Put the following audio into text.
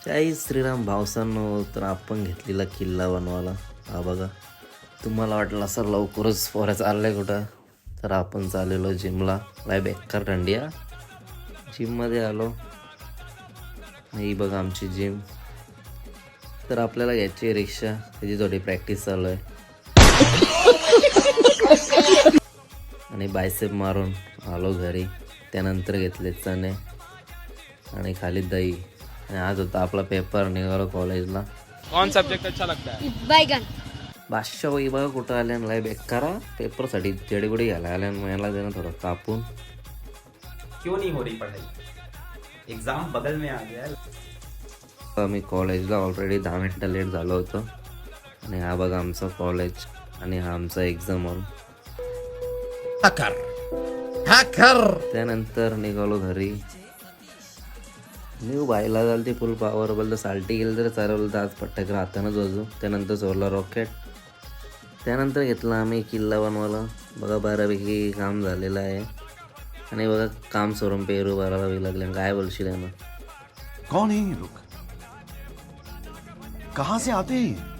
काही श्रीराम भावसांनो, तर आपण घेतलेला किल्ला बनवायला. हा बघा, तुम्हाला वाटलं असं लवकरच पोऱ्या चाललंय कुठं, तर आपण चाललेलो जिमला. लय बेकार थंडी हा. जिममध्ये आलो, ही बघा आमची जिम. तर आपल्याला घ्यायची रिक्षा, त्याची थोडी प्रॅक्टिस चालू आहे. आणि बायसेप मारून आलो घरी. त्यानंतर घेतले चणे आणि खाली दही. आणि आज होता आपला पेपर, निघालो कॉलेजला. कौन सब्जेक्ट अच्छा लगता है? बैगन. बादशाह वही बघा कुठं आल्या लय बेकार पेपरसाठी जडीबुडी घ्यायला आल्या. मला देणं थोडं कापून. क्यों नहीं हो रही पढ़ाई? एग्जाम बगल में आ गया है। आम्ही कॉलेजला ऑलरेडी 10 मिनटं लेट झालो होतो. आणि हा बघा आमचं कॉलेज आणि हा आमचा एक्झाम हॉल. त्यानंतर निघालो घरी. न्यू बायला झालं ते फुल पॉवर बोलतं. साल्टी गेलं तर चालवलं तर आज पट्टक राहतानाच वाजू. त्यानंतर सोडला रॉकेट. त्यानंतर घेतला आम्ही किल्ला बनवायला. बघा बऱ्यापैकी काम झालेलं आहे. आणि बघा काम सोडून पेरू भरायला लागले. काय बोलशील ना? कौन है ये लोग? कहां से आते हैं?